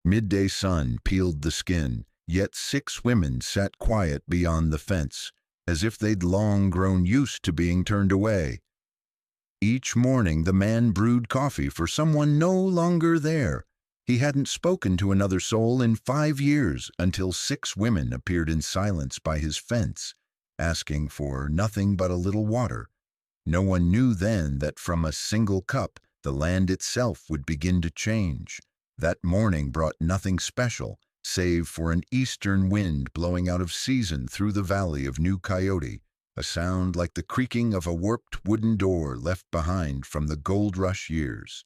Midday sun peeled the skin, yet 6 women sat quiet beyond the fence, as if they'd long grown used to being turned away. Each morning the man brewed coffee for someone no longer there. He hadn't spoken to another soul in 5 years until 6 women appeared in silence by his fence, asking for nothing but a little water. No one knew then that from a single cup the land itself would begin to change. That morning brought nothing special, save for an eastern wind blowing out of season through the valley of New Coyote, a sound like the creaking of a warped wooden door left behind from the gold rush years.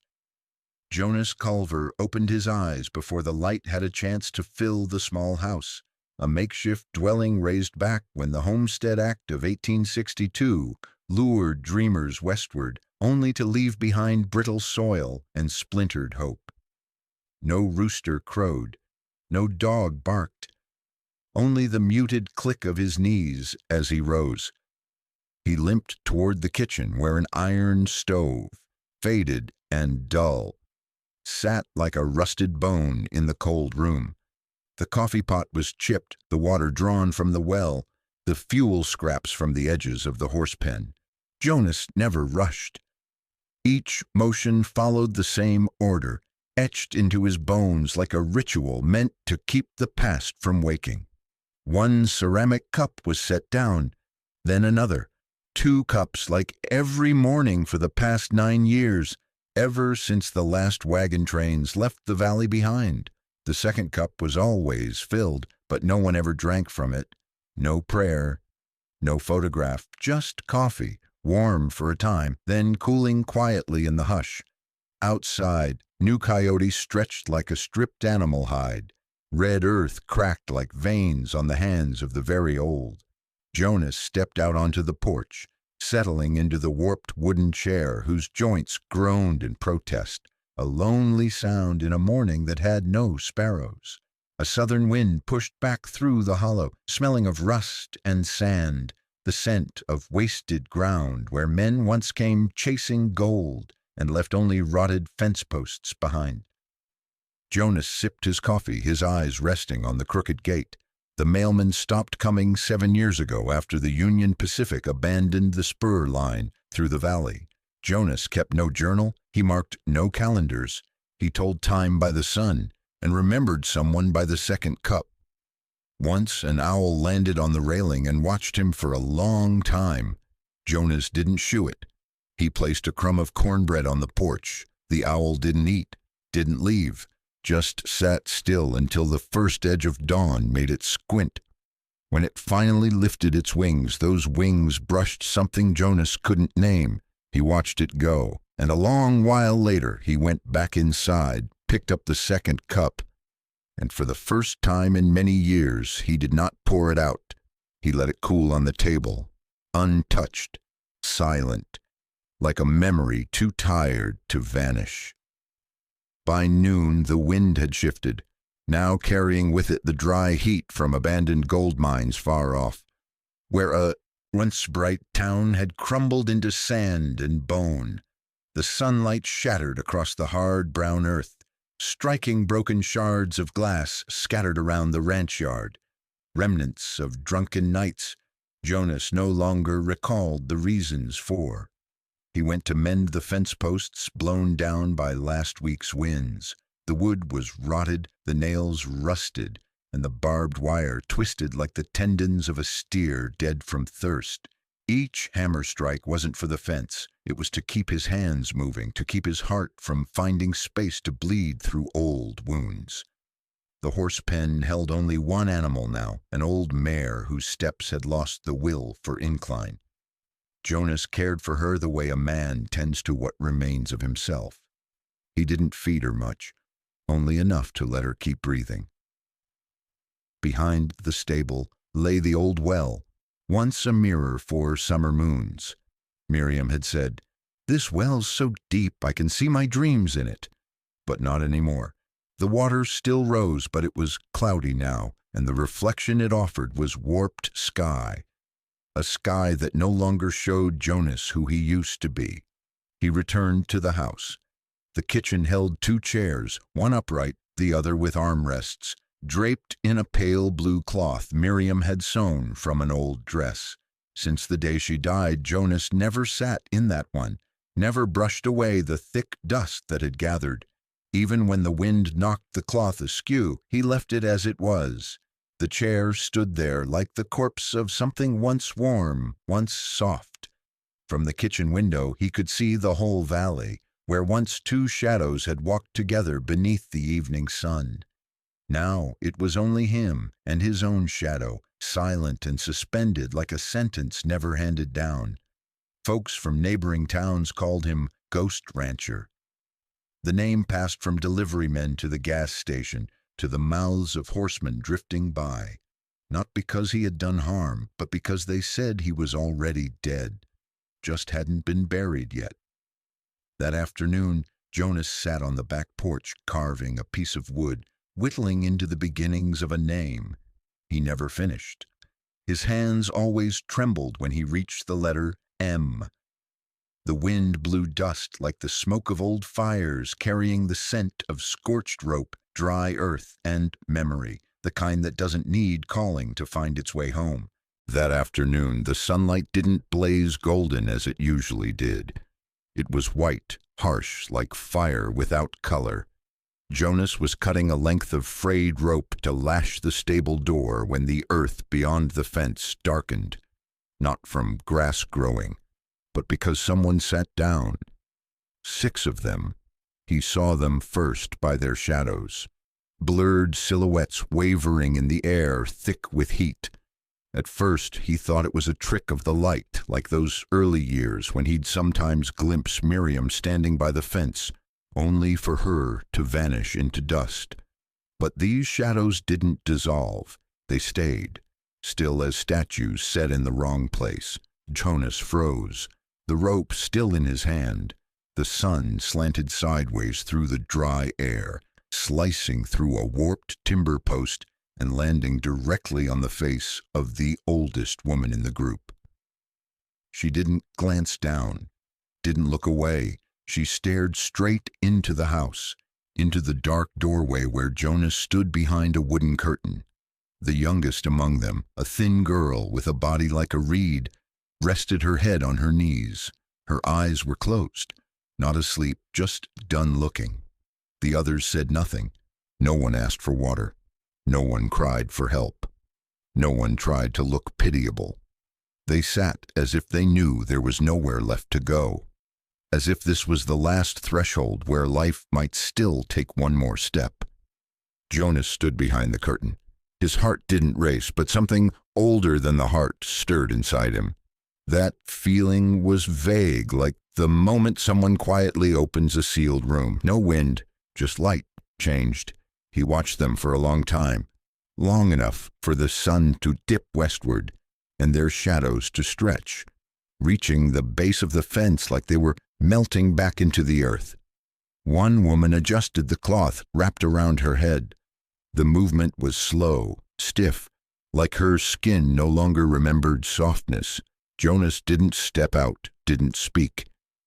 Jonas Culver opened his eyes before the light had a chance to fill the small house, a makeshift dwelling raised back when the Homestead Act of 1862 lured dreamers westward, only to leave behind brittle soil and splintered hope. No rooster crowed, no dog barked, only the muted click of his knees as he rose. He limped toward the kitchen where an iron stove, faded and dull, sat like a rusted bone in the cold room. The coffee pot was chipped, the water drawn from the well, the fuel scraps from the edges of the horse pen. Jonas never rushed. Each motion followed the same order, etched into his bones like a ritual meant to keep the past from waking. One ceramic cup was set down, then another. 2 cups like every morning for the past 9 years, ever since the last wagon trains left the valley behind. The second cup was always filled, but no one ever drank from it. No prayer, no photograph, just coffee, warm for a time, then cooling quietly in the hush. Outside, New Coyote stretched like a stripped animal hide. Red earth cracked like veins on the hands of the very old. Jonas stepped out onto the porch, settling into the warped wooden chair whose joints groaned in protest, a lonely sound in a morning that had no sparrows. A southern wind pushed back through the hollow, smelling of rust and sand, the scent of wasted ground where men once came chasing gold and left only rotted fence posts behind. Jonas sipped his coffee, his eyes resting on the crooked gate. The mailman stopped coming 7 years ago after the Union Pacific abandoned the spur line through the valley. Jonas kept no journal, he marked no calendars. He told time by the sun and remembered someone by the second cup. Once an owl landed on the railing and watched him for a long time. Jonas didn't shoo it. He placed a crumb of cornbread on the porch. The owl didn't eat, didn't leave, just sat still until the first edge of dawn made it squint. When it finally lifted its wings, those wings brushed something Jonas couldn't name. He watched it go, and a long while later he went back inside, picked up the second cup, and for the first time in many years he did not pour it out. He let it cool on the table, untouched, silent, like a memory too tired to vanish. By noon the wind had shifted, now carrying with it the dry heat from abandoned gold mines far off, where a once bright town had crumbled into sand and bone. The sunlight shattered across the hard brown earth, striking broken shards of glass scattered around the ranch yard, remnants of drunken nights Jonas no longer recalled the reasons for. He went to mend the fence posts blown down by last week's winds. The wood was rotted, the nails rusted, and the barbed wire twisted like the tendons of a steer dead from thirst. Each hammer strike wasn't for the fence. It was to keep his hands moving, to keep his heart from finding space to bleed through old wounds. The horse pen held only one animal now, an old mare whose steps had lost the will for incline. Jonas cared for her the way a man tends to what remains of himself. He didn't feed her much, only enough to let her keep breathing. Behind the stable lay the old well, once a mirror for summer moons. Miriam had said, "This well's so deep I can see my dreams in it." But not anymore. The water still rose, but it was cloudy now, and the reflection it offered was warped sky. A sky that no longer showed Jonas who he used to be. He returned to the house. The kitchen held 2 chairs, one upright, the other with armrests, draped in a pale blue cloth Miriam had sewn from an old dress. Since the day she died, Jonas never sat in that one, never brushed away the thick dust that had gathered. Even when the wind knocked the cloth askew, he left it as it was. The chair stood there like the corpse of something once warm, once soft. From the kitchen window he could see the whole valley, where once two shadows had walked together beneath the evening sun. Now it was only him and his own shadow, silent and suspended like a sentence never handed down. Folks from neighboring towns called him Ghost Rancher. The name passed from delivery men to the gas station, to the mouths of horsemen drifting by, not because he had done harm, but because they said he was already dead, just hadn't been buried yet. That afternoon, Jonas sat on the back porch carving a piece of wood, whittling into the beginnings of a name. He never finished. His hands always trembled when he reached the letter M. The wind blew dust like the smoke of old fires, carrying the scent of scorched rope, dry earth, and memory, the kind that doesn't need calling to find its way home. That afternoon, the sunlight didn't blaze golden as it usually did. It was white, harsh, like fire without color. Jonas was cutting a length of frayed rope to lash the stable door when the earth beyond the fence darkened, not from grass growing, but because someone sat down. 6 of them. He saw them first by their shadows, blurred silhouettes wavering in the air, thick with heat. At first he thought it was a trick of the light, like those early years when he'd sometimes glimpse Miriam standing by the fence, only for her to vanish into dust. But these shadows didn't dissolve. They stayed, still as statues set in the wrong place. Jonas froze, the rope still in his hand. The sun slanted sideways through the dry air, slicing through a warped timber post and landing directly on the face of the oldest woman in the group. She didn't glance down, didn't look away. She stared straight into the house, into the dark doorway where Jonas stood behind a wooden curtain. The youngest among them, a thin girl with a body like a reed, rested her head on her knees. Her eyes were closed, not asleep, just done looking. The others said nothing. No one asked for water. No one cried for help. No one tried to look pitiable. They sat as if they knew there was nowhere left to go, as if this was the last threshold where life might still take one more step. Jonas stood behind the curtain. His heart didn't race, but something older than the heart stirred inside him. That feeling was vague, like the moment someone quietly opens a sealed room. No wind, just light changed. He watched them for a long time, long enough for the sun to dip westward and their shadows to stretch, reaching the base of the fence like they were melting back into the earth. One woman adjusted the cloth wrapped around her head. The movement was slow, stiff, like her skin no longer remembered softness. Jonas didn't step out, didn't speak.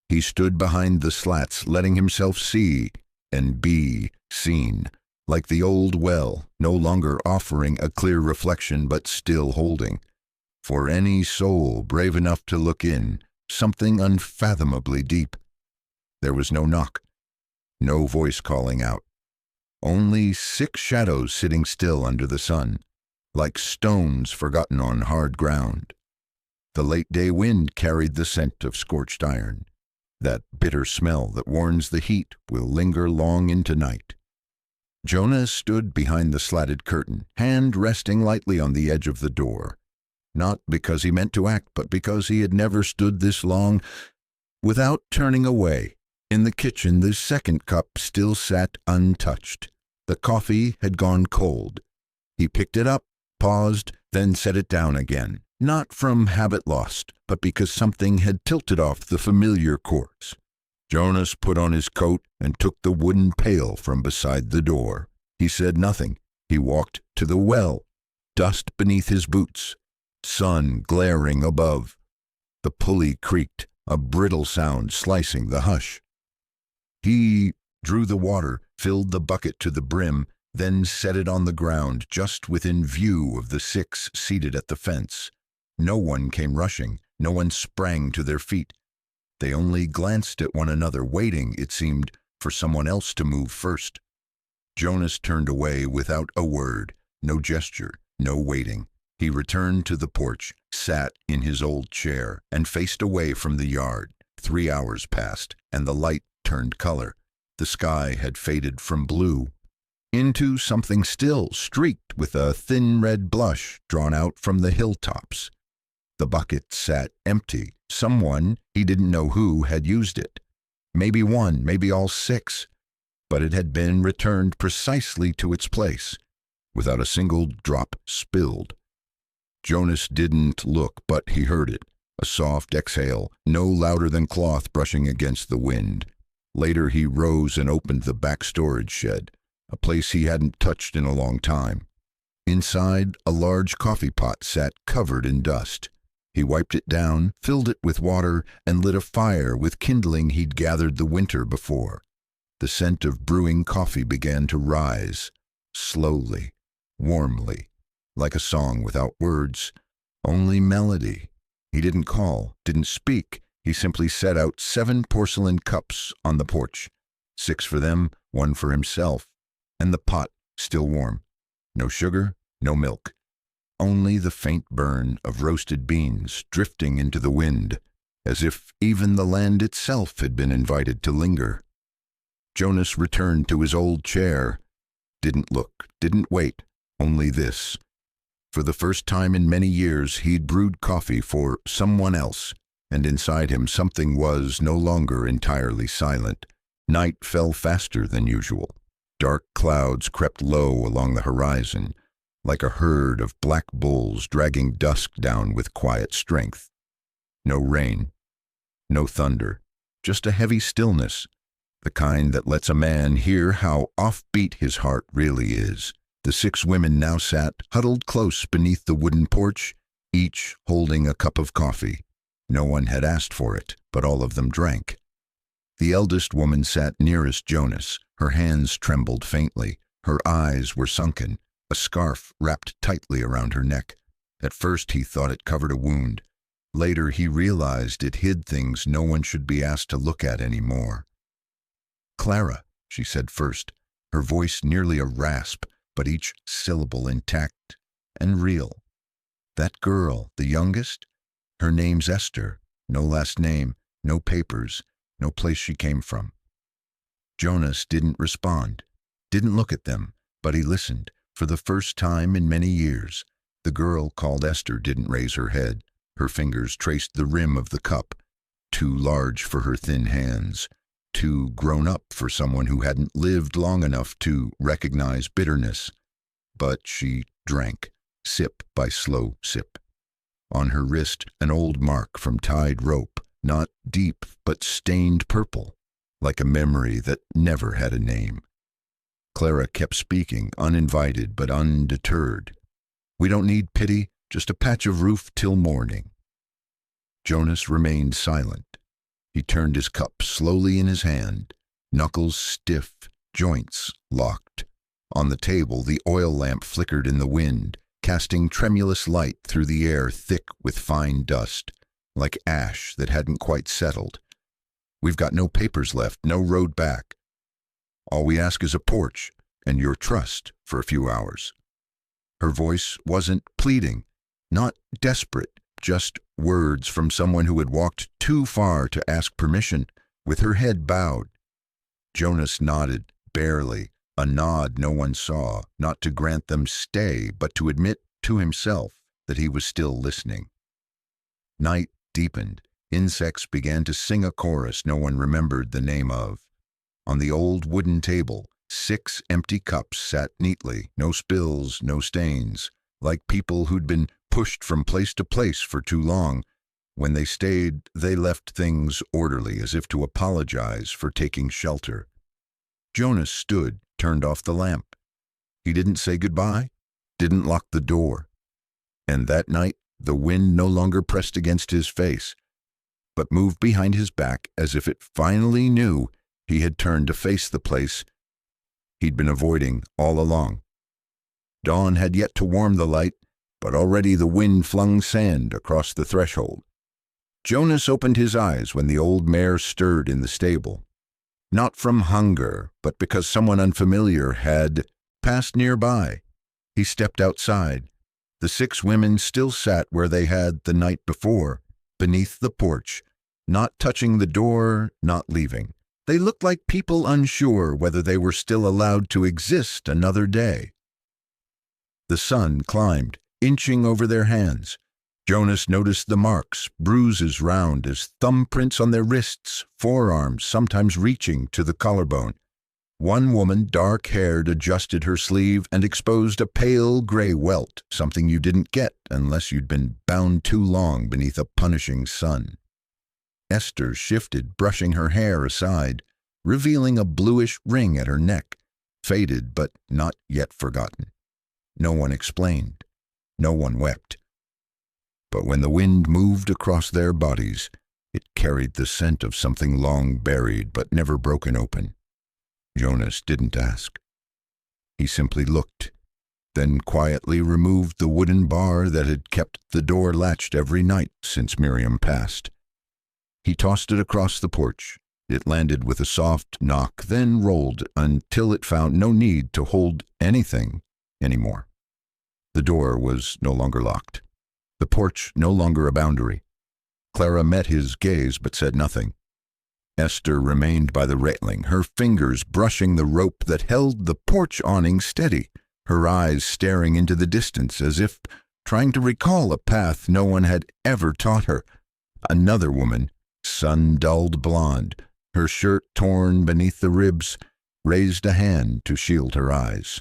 He stood behind the slats, letting himself see and be seen, like the old well, no longer offering a clear reflection but still holding, for any soul brave enough to look in, something unfathomably deep. There was no knock, no voice calling out. Only 6 shadows sitting still under the sun, like stones forgotten on hard ground. The late-day wind carried the scent of scorched iron. That bitter smell that warns the heat will linger long into night. Jonas stood behind the slatted curtain, hand resting lightly on the edge of the door. Not because he meant to act, but because he had never stood this long without turning away. In the kitchen, the second cup still sat untouched. The coffee had gone cold. He picked it up, paused, then set it down again. Not from habit lost, but because something had tilted off the familiar course. Jonas put on his coat and took the wooden pail from beside the door. He said nothing. He walked to the well, dust beneath his boots, sun glaring above. The pulley creaked, a brittle sound slicing the hush. He drew the water, filled the bucket to the brim, then set it on the ground just within view of the 6 seated at the fence. No one came rushing, no one sprang to their feet. They only glanced at one another, waiting, it seemed, for someone else to move first. Jonas turned away without a word, no gesture, no waiting. He returned to the porch, sat in his old chair, and faced away from the yard. 3 hours passed, and the light turned color. The sky had faded from blue into something still, streaked with a thin red blush drawn out from the hilltops. The bucket sat empty. Someone, he didn't know who, had used it. Maybe one, maybe all 6. But it had been returned precisely to its place, without a single drop spilled. Jonas didn't look, but he heard it, a soft exhale, no louder than cloth brushing against the wind. Later he rose and opened the back storage shed, a place he hadn't touched in a long time. Inside, a large coffee pot sat covered in dust. He wiped it down, filled it with water, and lit a fire with kindling he'd gathered the winter before. The scent of brewing coffee began to rise, slowly, warmly, like a song without words, only melody. He didn't call, didn't speak. He simply set out 7 porcelain cups on the porch, 6 for them, 1 for himself, and the pot still warm. No sugar, no milk. Only the faint burn of roasted beans drifting into the wind, as if even the land itself had been invited to linger. Jonas returned to his old chair. Didn't look, didn't wait, only this. For the first time in many years, he'd brewed coffee for someone else, and inside him something was no longer entirely silent. Night fell faster than usual. Dark clouds crept low along the horizon, like a herd of black bulls dragging dusk down with quiet strength. No rain, no thunder, just a heavy stillness, the kind that lets a man hear how offbeat his heart really is. The 6 women now sat, huddled close beneath the wooden porch, each holding a cup of coffee. No one had asked for it, but all of them drank. The eldest woman sat nearest Jonas. Her hands trembled faintly. Her eyes were sunken, a scarf wrapped tightly around her neck. At first he thought it covered a wound. Later he realized it hid things no one should be asked to look at anymore. "Clara," she said first, her voice nearly a rasp, but each syllable intact and real. "That girl, the youngest? Her name's Esther. No last name, no papers, no place she came from." Jonas didn't respond, didn't look at them, but he listened. For the first time in many years, the girl called Esther didn't raise her head. Her fingers traced the rim of the cup, too large for her thin hands, too grown up for someone who hadn't lived long enough to recognize bitterness. But she drank, sip by slow sip. On her wrist, an old mark from tied rope, not deep but stained purple, like a memory that never had a name. Clara kept speaking, uninvited but undeterred. "We don't need pity, just a patch of roof till morning." Jonas remained silent. He turned his cup slowly in his hand, knuckles stiff, joints locked. On the table, the oil lamp flickered in the wind, casting tremulous light through the air thick with fine dust, like ash that hadn't quite settled. "We've got no papers left, no road back. All we ask is a porch and your trust for a few hours." Her voice wasn't pleading, not desperate, just words from someone who had walked too far to ask permission. With her head bowed, Jonas nodded, barely, a nod no one saw, not to grant them stay, but to admit to himself that he was still listening. Night deepened. Insects began to sing a chorus no one remembered the name of. On the old wooden table, 6 empty cups sat neatly, no spills, no stains, like people who'd been pushed from place to place for too long. When they stayed, they left things orderly, as if to apologize for taking shelter. Jonas stood, turned off the lamp. He didn't say goodbye, didn't lock the door. And that night, the wind no longer pressed against his face, but moved behind his back as if it finally knew he had turned to face the place he'd been avoiding all along. Dawn had yet to warm the light, but already the wind flung sand across the threshold. Jonas opened his eyes when the old mare stirred in the stable. Not from hunger, but because someone unfamiliar had passed nearby. He stepped outside. The 6 women still sat where they had the night before, beneath the porch, not touching the door, not leaving. They looked like people unsure whether they were still allowed to exist another day. The sun climbed, inching over their hands. Jonas noticed the marks, bruises round as thumbprints on their wrists, forearms sometimes reaching to the collarbone. One woman, dark-haired, adjusted her sleeve and exposed a pale gray welt, something you didn't get unless you'd been bound too long beneath a punishing sun. Esther shifted, brushing her hair aside, revealing a bluish ring at her neck, faded but not yet forgotten. No one explained. No one wept. But when the wind moved across their bodies, it carried the scent of something long buried but never broken open. Jonas didn't ask. He simply looked, then quietly removed the wooden bar that had kept the door latched every night since Miriam passed. He tossed it across the porch. It landed with a soft knock, then rolled until it found no need to hold anything anymore. The door was no longer locked. The porch no longer a boundary. Clara met his gaze but said nothing. Esther remained by the railing, her fingers brushing the rope that held the porch awning steady, her eyes staring into the distance as if trying to recall a path no one had ever taught her. Another woman, sun-dulled blonde, her shirt torn beneath the ribs, raised a hand to shield her eyes,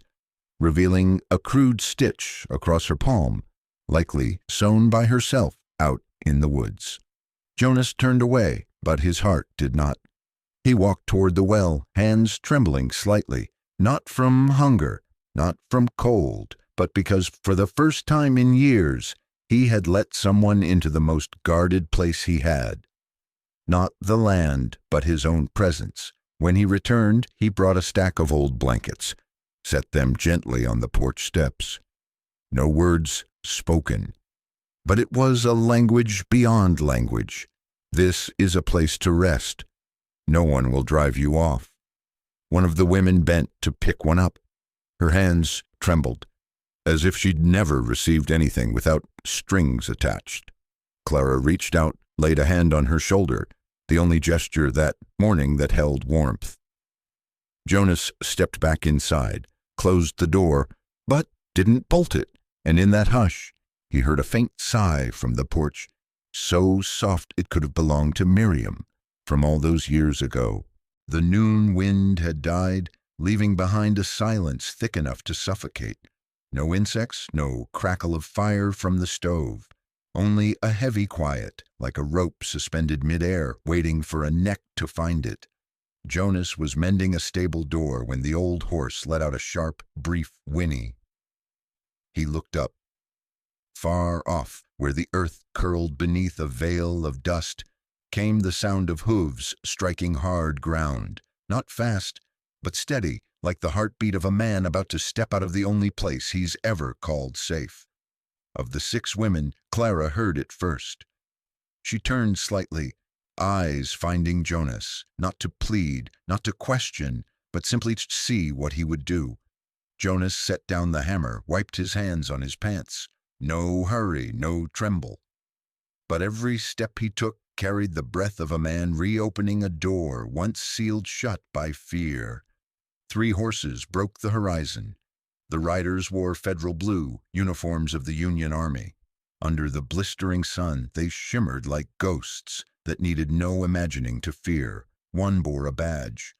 revealing a crude stitch across her palm, likely sewn by herself out in the woods. Jonas turned away, but his heart did not. He walked toward the well, hands trembling slightly, not from hunger, not from cold, but because for the first time in years he had let someone into the most guarded place he had. Not the land, but his own presence. When he returned, he brought a stack of old blankets, set them gently on the porch steps. No words spoken, but it was a language beyond language. This is a place to rest. No one will drive you off. One of the women bent to pick one up. Her hands trembled, as if she'd never received anything without strings attached. Clara reached out, laid a hand on her shoulder, the only gesture that morning that held warmth. Jonas stepped back inside, closed the door, but didn't bolt it, and in that hush, he heard a faint sigh from the porch, so soft it could have belonged to Miriam from all those years ago. The noon wind had died, leaving behind a silence thick enough to suffocate. No insects, no crackle of fire from the stove. Only a heavy quiet, like a rope suspended midair, waiting for a neck to find it. Jonas was mending a stable door when the old horse let out a sharp, brief whinny. He looked up. Far off, where the earth curled beneath a veil of dust, came the sound of hooves striking hard ground, not fast, but steady, like the heartbeat of a man about to step out of the only place he's ever called safe. Of the 6 women, Clara heard it first. She turned slightly, eyes finding Jonas, not to plead, not to question, but simply to see what he would do. Jonas set down the hammer, wiped his hands on his pants. No hurry, no tremble. But every step he took carried the breath of a man reopening a door once sealed shut by fear. 3 horses broke the horizon. The riders wore Federal blue, uniforms of the Union Army. Under the blistering sun, they shimmered like ghosts that needed no imagining to fear. One bore a badge.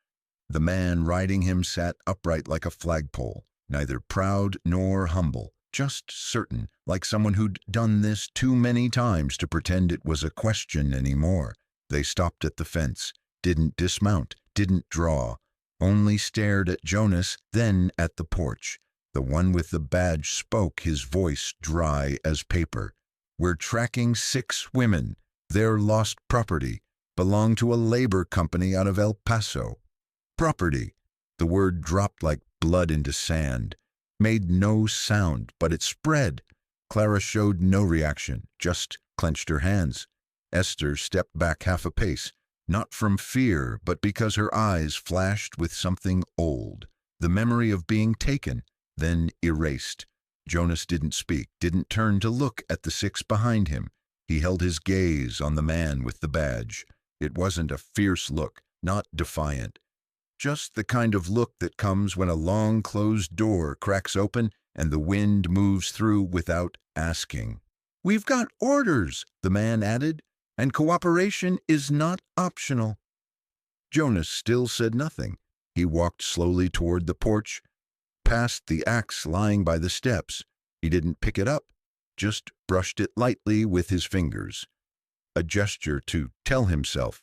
The man riding him sat upright like a flagpole, neither proud nor humble, just certain, like someone who'd done this too many times to pretend it was a question anymore. They stopped at the fence, didn't dismount, didn't draw, only stared at Jonas, then at the porch. The one with the badge spoke, his voice dry as paper. "We're tracking 6 women. Their lost property belonged to a labor company out of El Paso. Property The word dropped like blood into sand, made no sound, but it spread. Clara showed no reaction, just clenched her hands. Esther stepped back half a pace, not from fear, but because her eyes flashed with something old, the memory of being taken, then erased. Jonas didn't speak, didn't turn to look at the six behind him. He held his gaze on the man with the badge. It wasn't a fierce look, not defiant. Just the kind of look that comes when a long closed door cracks open and the wind moves through without asking. "We've got orders," the man added, "and cooperation is not optional." Jonas still said nothing. He walked slowly toward the porch, past the axe lying by the steps. He didn't pick it up, just brushed it lightly with his fingers. A gesture to tell himself,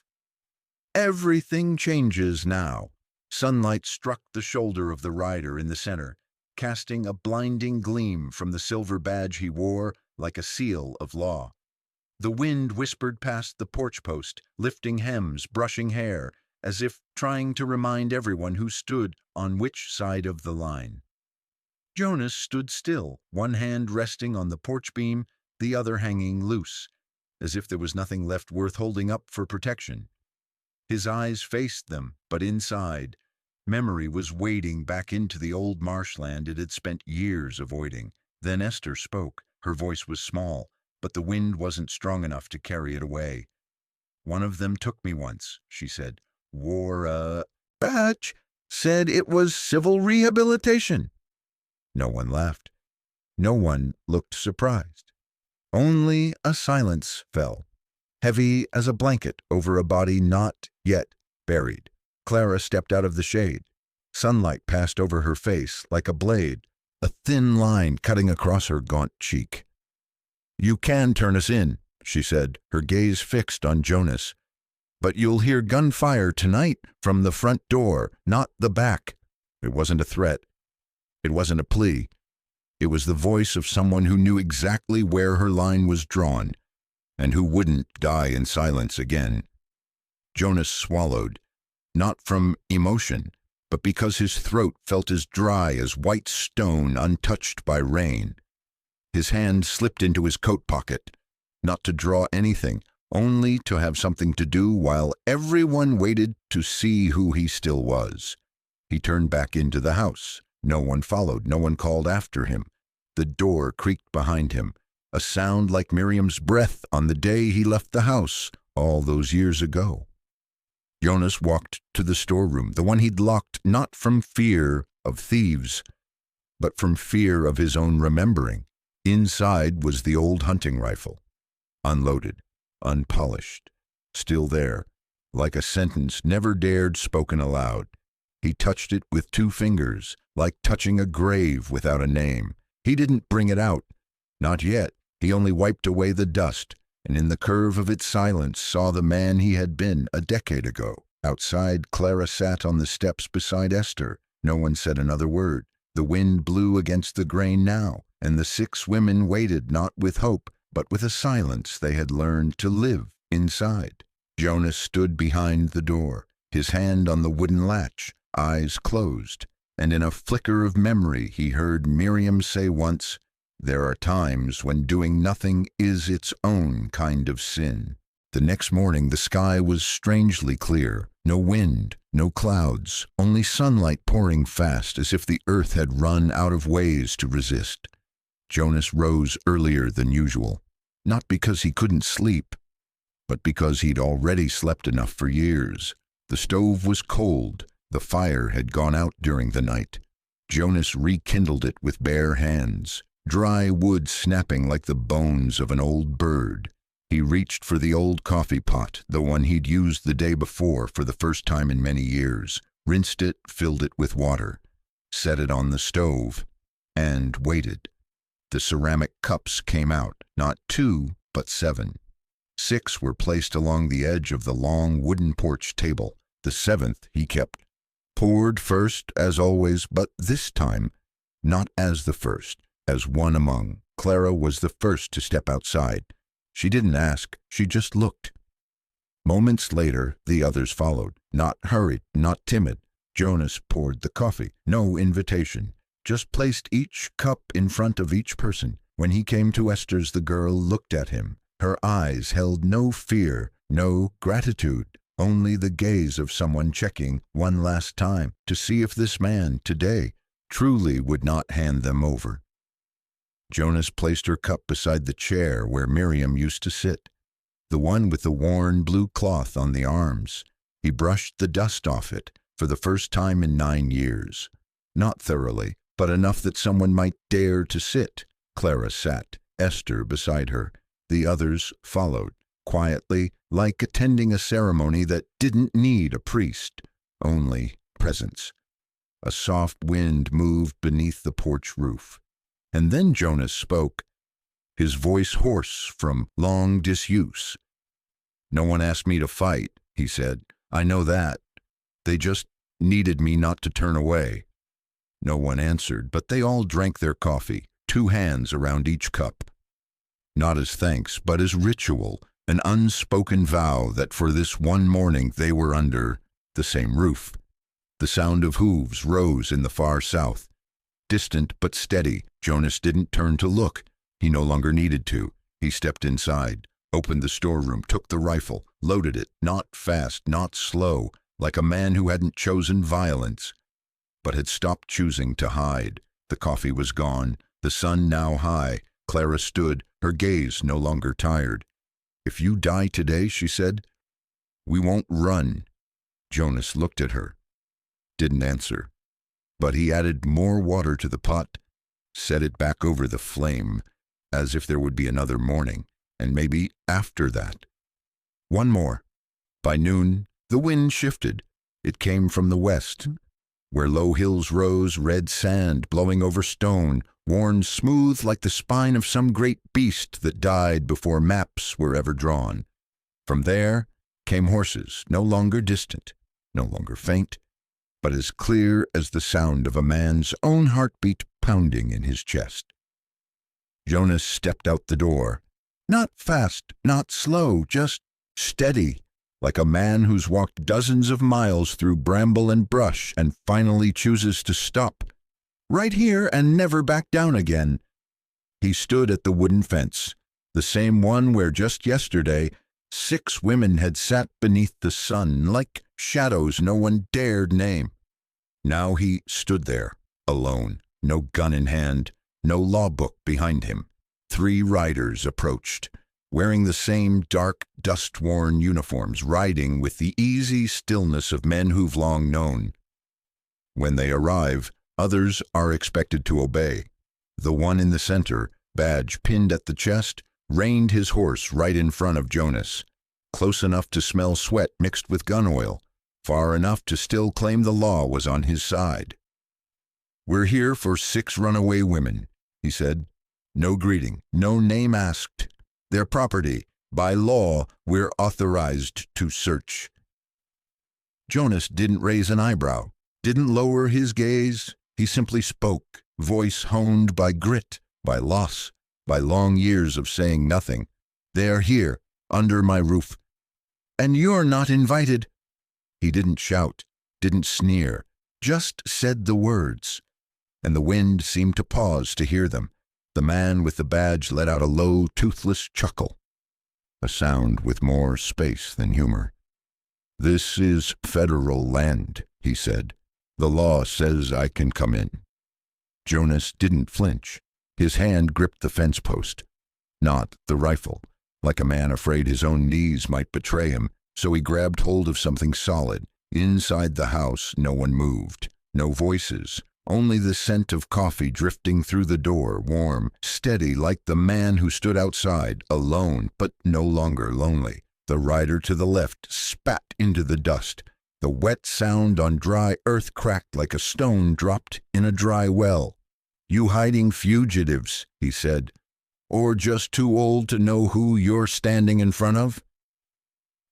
everything changes now. Sunlight struck the shoulder of the rider in the center, casting a blinding gleam from the silver badge he wore like a seal of law. The wind whispered past the porch post, lifting hems, brushing hair, as if trying to remind everyone who stood on which side of the line. Jonas stood still, one hand resting on the porch beam, the other hanging loose, as if there was nothing left worth holding up for protection. His eyes faced them, but inside, memory was wading back into the old marshland it had spent years avoiding. Then Esther spoke. Her voice was small, but the wind wasn't strong enough to carry it away. "One of them took me once," she said. "Wore a badge, said it was civil rehabilitation." No one laughed. No one looked surprised. Only a silence fell, heavy as a blanket over a body not yet buried. Clara stepped out of the shade. Sunlight passed over her face like a blade, a thin line cutting across her gaunt cheek. "You can turn us in," she said, her gaze fixed on Jonas. "But you'll hear gunfire tonight from the front door, not the back." It wasn't a threat. It wasn't a plea. It was the voice of someone who knew exactly where her line was drawn, and who wouldn't die in silence again. Jonas swallowed, not from emotion, but because his throat felt as dry as white stone untouched by rain. His hand slipped into his coat pocket, not to draw anything, only to have something to do while everyone waited to see who he still was. He turned back into the house. No one followed, no one called after him. The door creaked behind him, a sound like Miriam's breath on the day he left the house all those years ago. Jonas walked to the storeroom, the one he'd locked not from fear of thieves, but from fear of his own remembering. Inside was the old hunting rifle, unloaded, unpolished, still there, like a sentence never dared spoken aloud. He touched it with 2 fingers, like touching a grave without a name. He didn't bring it out, not yet. He only wiped away the dust, and in the curve of its silence saw the man he had been a decade ago. Outside, Clara sat on the steps beside Esther. No one said another word. The wind blew against the grain now, and the 6 women waited not with hope, but with a silence they had learned to live inside. Jonas stood behind the door, his hand on the wooden latch, eyes closed, and in a flicker of memory he heard Miriam say once, "There are times when doing nothing is its own kind of sin." The next morning the sky was strangely clear. No wind, no clouds, only sunlight pouring fast as if the earth had run out of ways to resist. Jonas rose earlier than usual, not because he couldn't sleep, but because he'd already slept enough for years. The stove was cold. The fire had gone out during the night. Jonas rekindled it with bare hands, dry wood snapping like the bones of an old bird. He reached for the old coffee pot, the one he'd used the day before for the first time in many years, rinsed it, filled it with water, set it on the stove, and waited. The ceramic cups came out, not 2, but 7. 6 were placed along the edge of the long wooden porch table. The 7th he kept. Poured first, as always, but this time, not as the first, as one among. Clara was the first to step outside. She didn't ask, she just looked. Moments later, the others followed, not hurried, not timid, Jonas poured the coffee. No invitation. Just placed each cup in front of each person. When he came to Esther's, the girl looked at him. Her eyes held no fear, no gratitude, only the gaze of someone checking one last time to see if this man, today, truly would not hand them over. Jonas placed her cup beside the chair where Miriam used to sit, the one with the worn blue cloth on the arms. He brushed the dust off it for the first time in 9 years. Not thoroughly, but enough that someone might dare to sit. Clara sat, Esther beside her. The others followed, quietly, like attending a ceremony that didn't need a priest, only presence. A soft wind moved beneath the porch roof. And then Jonas spoke, his voice hoarse from long disuse. "No one asked me to fight," he said. "I know that. They just needed me not to turn away." No one answered, but they all drank their coffee, 2 hands around each cup. Not as thanks, but as ritual, an unspoken vow that for this one morning they were under the same roof. The sound of hooves rose in the far south. Distant but steady, Jonas didn't turn to look. He no longer needed to. He stepped inside, opened the storeroom, took the rifle, loaded it, not fast, not slow, like a man who hadn't chosen violence, but had stopped choosing to hide. The coffee was gone, the sun now high. Clara stood, her gaze no longer tired. "If you die today," she said, "we won't run." Jonas looked at her, didn't answer, but he added more water to the pot, set it back over the flame, as if there would be another morning, and maybe after that. One more. By noon, the wind shifted. It came from the west, where low hills rose, red sand blowing over stone, worn smooth like the spine of some great beast that died before maps were ever drawn. From there came horses, no longer distant, no longer faint, but as clear as the sound of a man's own heartbeat pounding in his chest. Jonas stepped out the door. Not fast, not slow, just steady, like a man who's walked dozens of miles through bramble and brush and finally chooses to stop. Right here and never back down again. He stood at the wooden fence, the same one where just yesterday 6 women had sat beneath the sun, like shadows no one dared name. Now he stood there, alone, no gun in hand, no law book behind him. 3 riders approached, wearing the same dark, dust-worn uniforms, riding with the easy stillness of men who've long known. When they arrive, others are expected to obey. The one in the center, badge pinned at the chest, reined his horse right in front of Jonas, close enough to smell sweat mixed with gun oil, far enough to still claim the law was on his side. "We're here for 6 runaway women," he said. "No greeting, no name asked. Their property. By law, we're authorized to search." Jonas didn't raise an eyebrow, didn't lower his gaze. He simply spoke, voice honed by grit, by loss, by long years of saying nothing. "They're here, under my roof. And you're not invited." He didn't shout, didn't sneer, just said the words. And the wind seemed to pause to hear them. The man with the badge let out a low, toothless chuckle, a sound with more space than humor. "This is federal land," he said. "The law says I can come in." Jonas didn't flinch. His hand gripped the fence post, not the rifle, like a man afraid his own knees might betray him, so he grabbed hold of something solid. Inside the house, no one moved, no voices, only the scent of coffee drifting through the door, warm, steady, like the man who stood outside, alone, but no longer lonely. The rider to the left spat into the dust. The wet sound on dry earth cracked like a stone dropped in a dry well. "You hiding fugitives," he said, "or just too old to know who you're standing in front of?"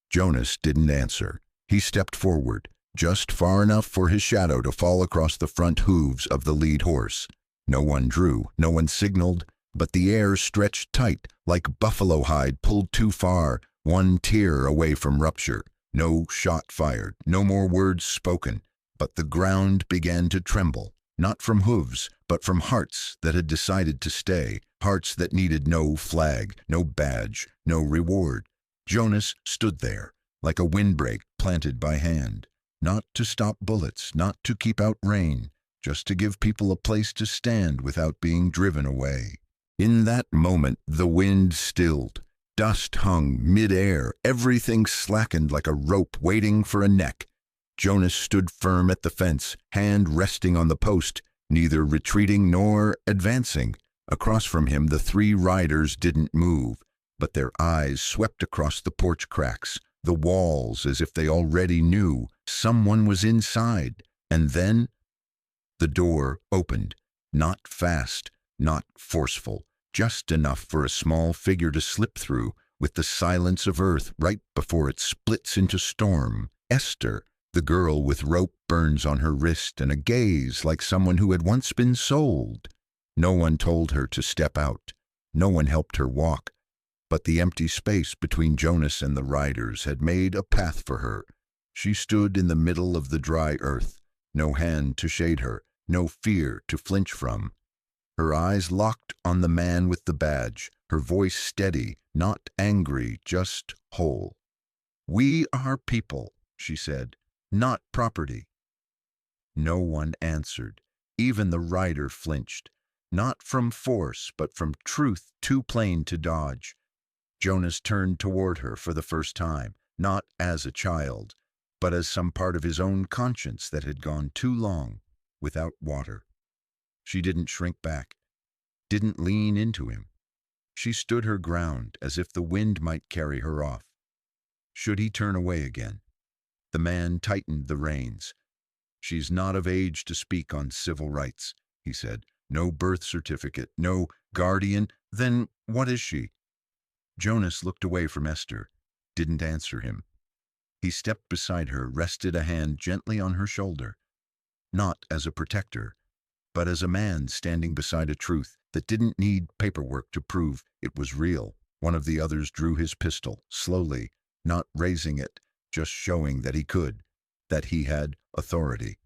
Jonas didn't answer. He stepped forward, just far enough for his shadow to fall across the front hooves of the lead horse. No one drew, no one signaled, but the air stretched tight, like buffalo hide pulled too far, one tear away from rupture. No shot fired, no more words spoken, But the ground began to tremble, not from hooves, but from hearts that had decided to stay, hearts that needed no flag, no badge, no reward. Jonas stood there, like a windbreak planted by hand, not to stop bullets, not to keep out rain, just to give people a place to stand without being driven away. In that moment, the wind stilled. Dust hung mid-air, everything slackened like a rope waiting for a neck. Jonas stood firm at the fence, hand resting on the post, neither retreating nor advancing. Across from him, the three riders didn't move, but their eyes swept across the porch cracks, the walls, as if they already knew someone was inside. And then the door opened, not fast, not forceful, just enough for a small figure to slip through, with the silence of earth right before it splits into storm. Esther, the girl with rope burns on her wrist and a gaze like someone who had once been sold. No one told her to step out. No one helped her walk. But the empty space between Jonas and the riders had made a path for her. She stood in the middle of the dry earth, no hand to shade her, no fear to flinch from. Her eyes locked on the man with the badge, her voice steady, not angry, just whole. "We are people," she said, "not property." No one answered. Even the rider flinched, not from force, but from truth too plain to dodge. Jonas turned toward her for the first time, not as a child, but as some part of his own conscience that had gone too long without water. She didn't shrink back, didn't lean into him. She stood her ground as if the wind might carry her off. Should he turn away again? The man tightened the reins. "She's not of age to speak on civil rights," he said. "No birth certificate, no guardian. Then what is she?" Jonas looked away from Esther, didn't answer him. He stepped beside her, rested a hand gently on her shoulder, not as a protector, but as a man standing beside a truth that didn't need paperwork to prove it was real. One of the others drew his pistol, slowly, not raising it, just showing that he could, that he had authority.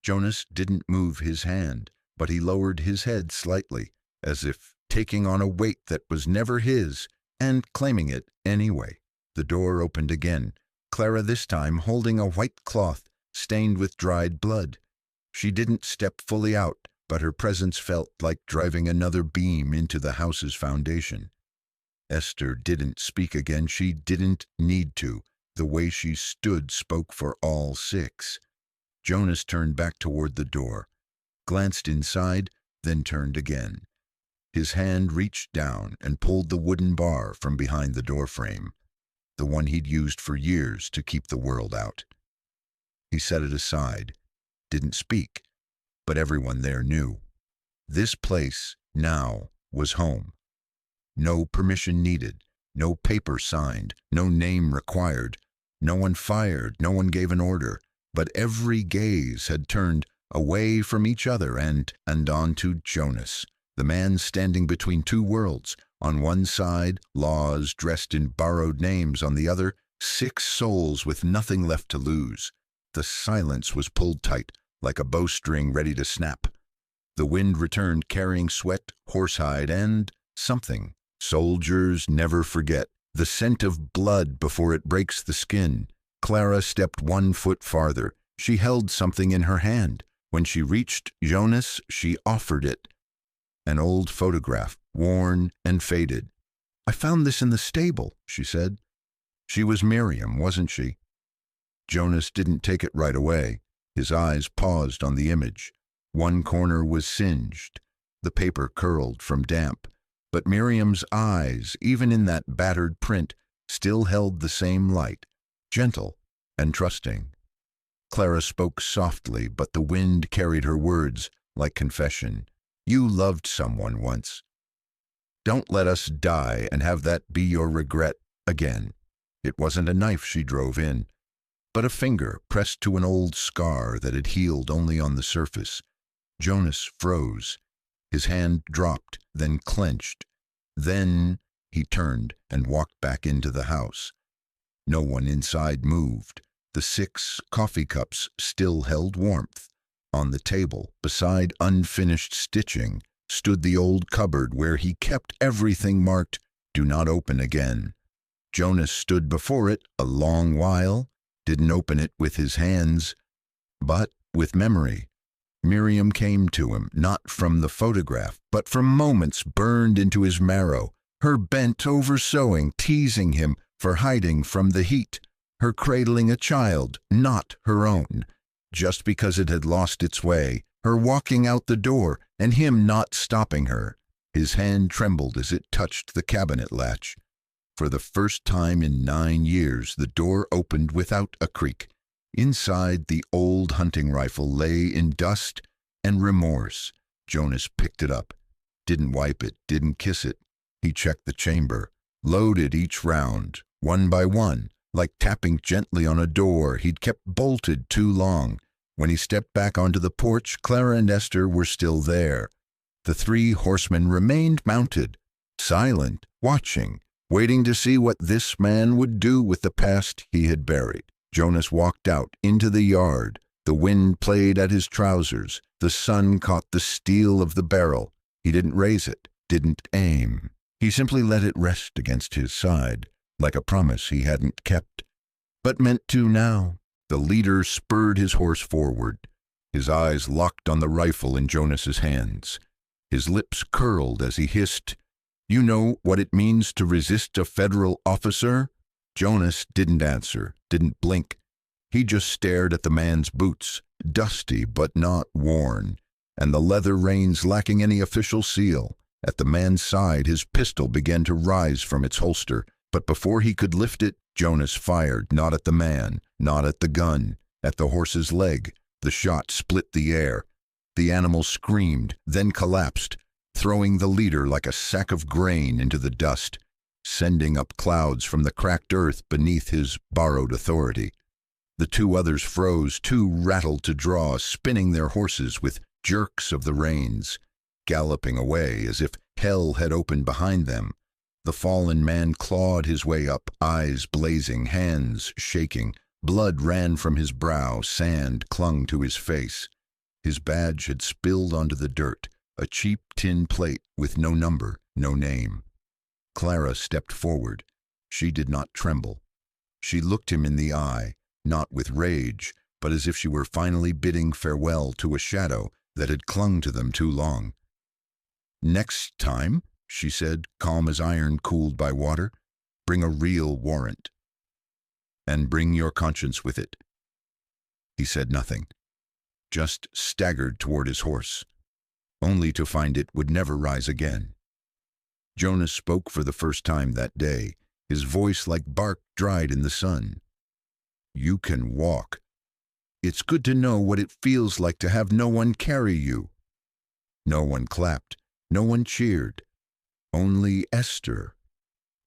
Jonas didn't move his hand, but he lowered his head slightly, as if taking on a weight that was never his, and claiming it anyway. The door opened again, Clara this time holding a white cloth stained with dried blood. She didn't step fully out, but her presence felt like driving another beam into the house's foundation. Esther didn't speak again. She didn't need to. The way she stood spoke for all six. Jonas turned back toward the door, glanced inside, then turned again. His hand reached down and pulled the wooden bar from behind the doorframe, the one he'd used for years to keep the world out. He set it aside, didn't speak, but everyone there knew. This place, now, was home. No permission needed, no paper signed, no name required. No one fired, no one gave an order, but every gaze had turned away from each other and onto Jonas, the man standing between two worlds. On one side, laws dressed in borrowed names; on the other, six souls with nothing left to lose. The silence was pulled tight, like a bowstring ready to snap. The wind returned carrying sweat, horsehide, and something. Soldiers never forget. The scent of blood before it breaks the skin. Clara stepped 1 foot farther. She held something in her hand. When she reached Jonas, she offered it. An old photograph, worn and faded. "I found this in the stable," she said. She was Miriam, wasn't she? Jonas didn't take it right away. His eyes paused on the image. One corner was singed. The paper curled from damp. But Miriam's eyes, even in that battered print, still held the same light, gentle and trusting. Clara spoke softly, but the wind carried her words like confession. "You loved someone once. Don't let us die and have that be your regret again." It wasn't a knife she drove in, but a finger pressed to an old scar that had healed only on the surface. Jonas froze. His hand dropped, then clenched. Then he turned and walked back into the house. No one inside moved. The 6 coffee cups still held warmth. On the table, beside unfinished stitching, stood the old cupboard where he kept everything marked, "Do not open again." Jonas stood before it a long while, didn't open it with his hands, but with memory. Miriam came to him, not from the photograph, but from moments burned into his marrow, her bent-over sewing, teasing him for hiding from the heat, her cradling a child, not her own, just because it had lost its way, her walking out the door, and him not stopping her. His hand trembled as it touched the cabinet latch. For the first time in 9 years, the door opened without a creak. Inside, the old hunting rifle lay in dust and remorse. Jonas picked it up, didn't wipe it, didn't kiss it. He checked the chamber, loaded each round, one by one, like tapping gently on a door he'd kept bolted too long. When he stepped back onto the porch, Clara and Esther were still there. The 3 horsemen remained mounted, silent, watching, waiting to see what this man would do with the past he had buried. Jonas walked out into the yard. The wind played at his trousers. The sun caught the steel of the barrel. He didn't raise it, didn't aim. He simply let it rest against his side, like a promise he hadn't kept, but meant to now. The leader spurred his horse forward, his eyes locked on the rifle in Jonas's hands. His lips curled as he hissed, "You know what it means to resist a federal officer?" Jonas didn't answer, didn't blink. He just stared at the man's boots, dusty but not worn, and the leather reins lacking any official seal. At the man's side, his pistol began to rise from its holster, but before he could lift it, Jonas fired, not at the man, not at the gun, at the horse's leg. The shot split the air. The animal screamed, then collapsed, throwing the leader like a sack of grain into the dust, sending up clouds from the cracked earth beneath his borrowed authority. The 2 others froze, too rattled to draw, spinning their horses with jerks of the reins, galloping away as if hell had opened behind them. The fallen man clawed his way up, eyes blazing, hands shaking. Blood ran from his brow, sand clung to his face. His badge had spilled onto the dirt, a cheap tin plate with no number, no name. Clara stepped forward. She did not tremble. She looked him in the eye, not with rage, but as if she were finally bidding farewell to a shadow that had clung to them too long. "Next time," she said, calm as iron cooled by water, "bring a real warrant. And bring your conscience with it." He said nothing, just staggered toward his horse, only to find it would never rise again. Jonas spoke for the first time that day, his voice like bark dried in the sun. "You can walk. It's good to know what it feels like to have no one carry you." No one clapped, no one cheered. Only Esther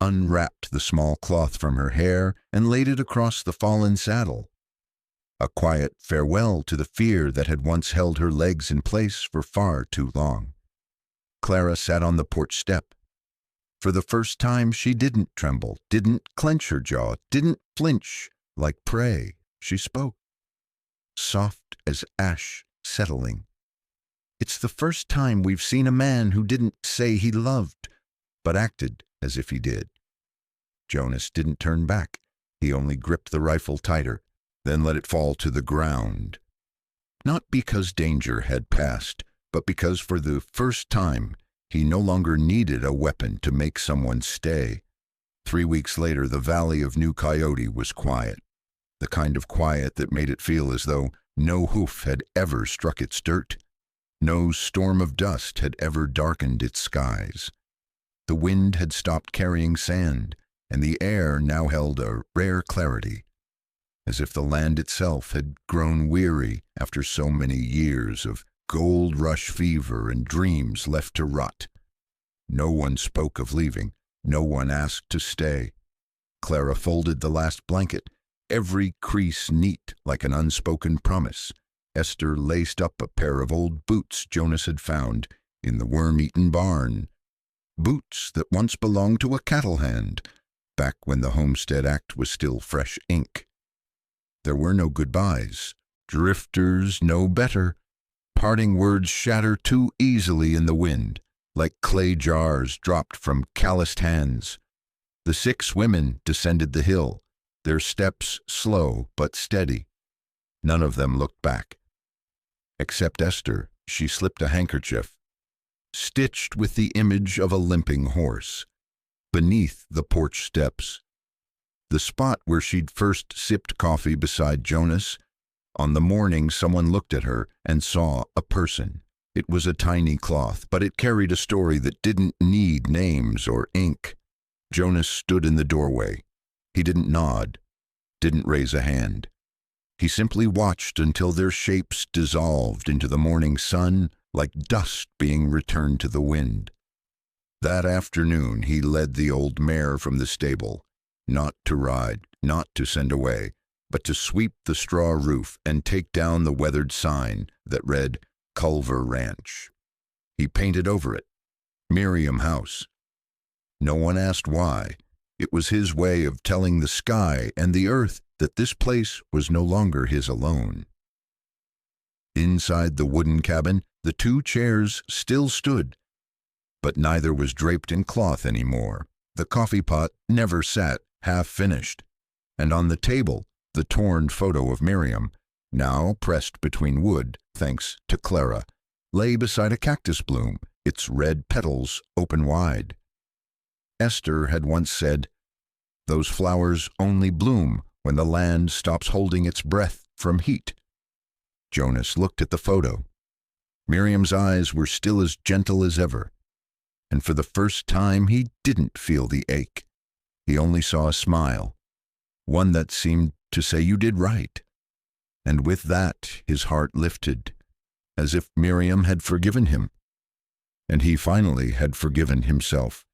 unwrapped the small cloth from her hair and laid it across the fallen saddle. A quiet farewell to the fear that had once held her legs in place for far too long. Clara sat on the porch step. For the first time she didn't tremble, didn't clench her jaw, didn't flinch like prey. She spoke, soft as ash settling. "It's the first time we've seen a man who didn't say he loved, but acted as if he did." Jonas didn't turn back. He only gripped the rifle tighter, then let it fall to the ground. Not because danger had passed, but because for the first time he no longer needed a weapon to make someone stay. 3 weeks later, the valley of New Coyote was quiet, the kind of quiet that made it feel as though no hoof had ever struck its dirt. No storm of dust had ever darkened its skies. The wind had stopped carrying sand, and the air now held a rare clarity, as if the land itself had grown weary after so many years of gold rush fever and dreams left to rot. No one spoke of leaving. No one asked to stay. Clara folded the last blanket, every crease neat like an unspoken promise. Esther laced up a pair of old boots Jonas had found in the worm-eaten barn. Boots that once belonged to a cattle hand, back when the Homestead Act was still fresh ink. There were no goodbyes. Drifters know better. Parting words shatter too easily in the wind, like clay jars dropped from calloused hands. The 6 women descended the hill, their steps slow but steady. None of them looked back. Except Esther. She slipped a handkerchief, stitched with the image of a limping horse, beneath the porch steps. The spot where she'd first sipped coffee beside Jonas. On the morning someone looked at her and saw a person. It was a tiny cloth, but it carried a story that didn't need names or ink. Jonas stood in the doorway. He didn't nod, didn't raise a hand. He simply watched until their shapes dissolved into the morning sun like dust being returned to the wind. That afternoon he led the old mare from the stable, not to ride, not to send away, but to sweep the straw roof and take down the weathered sign that read Culver Ranch. He painted over it, Miriam House. No one asked why. It was his way of telling the sky and the earth that this place was no longer his alone. Inside the wooden cabin, the 2 chairs still stood, but neither was draped in cloth anymore. The coffee pot never sat half-finished, and on the table, the torn photo of Miriam, now pressed between wood, thanks to Clara, lay beside a cactus bloom, its red petals open wide. Esther had once said, "Those flowers only bloom when the land stops holding its breath from heat." Jonas looked at the photo. Miriam's eyes were still as gentle as ever, and for the first time he didn't feel the ache. He only saw a smile, one that seemed to say you did right. And with that his heart lifted, as if Miriam had forgiven him, and he finally had forgiven himself.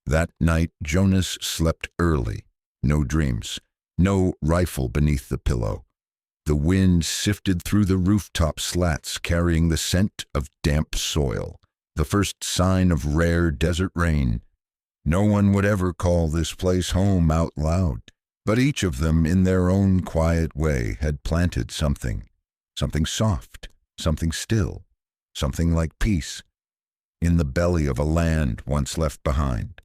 That night Jonas slept early. No dreams, no rifle beneath the pillow. The wind sifted through the rooftop slats carrying the scent of damp soil, the first sign of rare desert rain. No one would ever call this place home out loud, but each of them in their own quiet way had planted something soft, something still, something like peace, in the belly of a land once left behind.